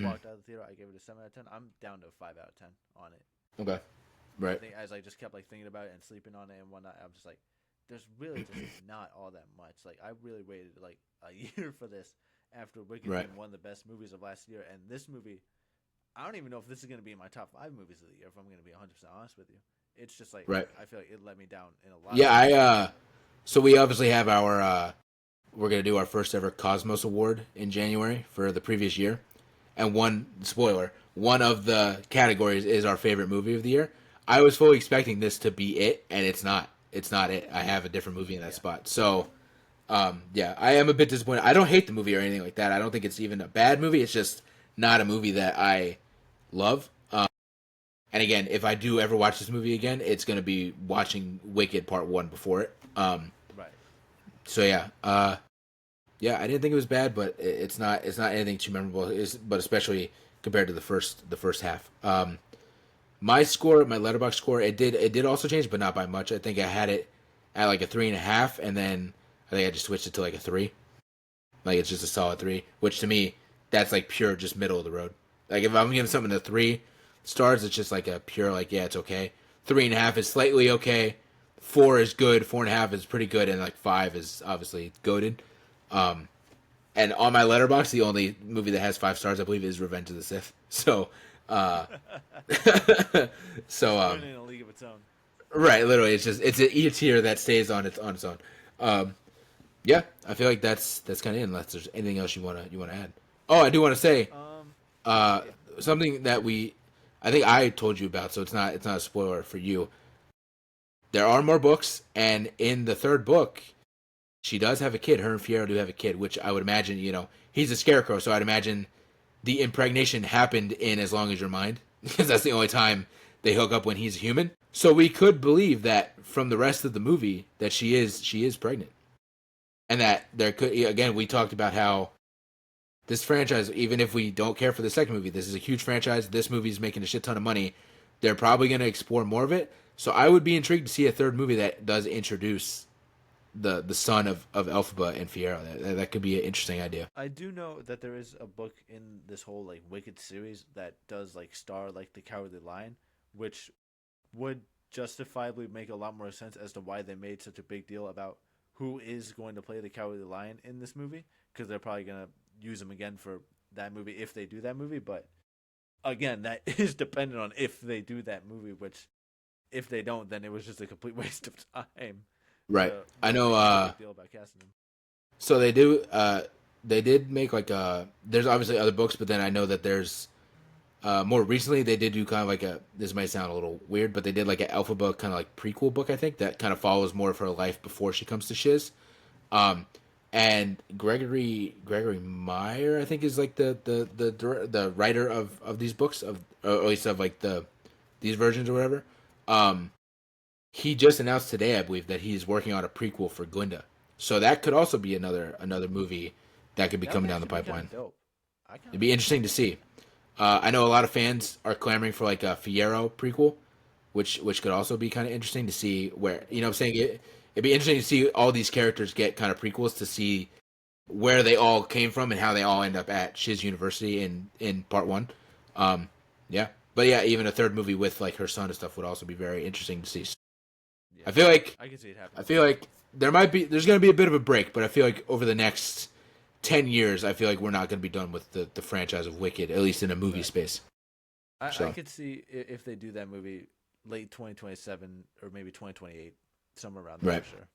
walked out of the theater, I gave it a 7 out of 10. I'm down to a 5 out of 10 on it. Okay. I Right. think as I just kept like thinking about it and sleeping on it and whatnot, I'm just like, there's really just not all that much. Like I really waited like a year for this after Wicked Right. being one of the best movies of last year, and this movie, I don't even know if this is going to be in my top 5 movies of the year. If I'm going to be 100% honest with you, it's just like Right. I feel like it let me down in a lot of Yeah, ways. so we obviously have our we're gonna do our first ever Cosmos Award in January for the previous year. And one spoiler, one of the categories is our favorite movie of the year. I was fully expecting this to be it, and it's not. It's not it. I have a different movie in that Yeah, spot. So yeah, I am a bit disappointed. I don't hate the movie or anything like that. I don't think it's even a bad movie. It's just not a movie that I love. And again, if I do ever watch this movie again, it's going to be watching Wicked Part 1 before it. right. So yeah, yeah, I didn't think it was bad, but it's not anything too memorable. But especially compared to the first half. My score, my letterbox score, it did also change, but not by much. I think I had it at like a 3.5, and then I think I just switched it to like a 3. Like it's just a solid 3, which to me that's like pure just middle of the road. Like if I'm giving something a 3 stars, it's just like a pure like yeah, it's okay. 3.5 is slightly okay. 4 is good. 4.5 is pretty good, and like 5 is obviously goated. And on my letterbox, the only movie that has 5 stars, I believe, is Revenge of the Sith. So, uh, so Put it in a league of its own. right, literally, it's an E tier that stays on its own. Um, yeah, I feel like that's kind of it. Unless there's anything else you wanna add. Oh, I do want to say Um, uh, yeah. something that I think I told you about, so it's not a spoiler for you. There are more books, and in the third book, she does have a kid. Her and Fiyero do have a kid, which I would imagine, he's a scarecrow, so I'd imagine the impregnation happened in As Long as Your Mind, because that's the only time they hook up when he's a human. So we could believe that from the rest of the movie that she is pregnant, and that there could again we talked about how this franchise, even if we don't care for the second movie, this is a huge franchise. This movie's making a shit ton of money. They're probably going to explore more of it. So I would be intrigued to see a third movie that does introduce the son of Elphaba and Fiyero. That could be an interesting idea. I do know that there is a book in this whole like Wicked series that does like star like the Cowardly Lion, which would justifiably make a lot more sense as to why they made such a big deal about who is going to play the Cowardly Lion in this movie, because they're probably gonna use him again for that movie if they do that movie. But again, that is dependent on if they do that movie. Which if they don't, then it was just a complete waste of time Right. to I make know. such a big deal about casting him. So they do. They did make like a. There's obviously other books, but then I know that there's. More recently, they did do kind of like a. This might sound a little weird, but they did like an Alphaba kind of like prequel book. I think that kind of follows more of her life before she comes to Shiz. Um, and Gregory Meyer, I think, is like the writer of these books or at least of like these versions or whatever. Um, he just announced today, I believe, that he's working on a prequel for Glinda. So that could also be another movie that could be That would coming down the actually be kind pipeline. of dope. I kind It'd of be want to interesting see to that. see. I know a lot of fans are clamoring for like a Fiyero prequel, which could also be kind of interesting to see where you know what I'm saying it'd be interesting to see all these characters get kind of prequels to see where they all came from and how they all end up at Shiz University in part one. Um, yeah, but yeah, even a third movie with like her son and stuff would also be very interesting to see. Yeah, I feel like I can see it I happening. feel like there's gonna be a bit of a break, but I feel like over the next 10 years, I feel like we're not gonna be done with the franchise of Wicked, at least in a movie Right. space. I So could see if they do that movie late 2027 or maybe 2028, somewhere around there right. for sure.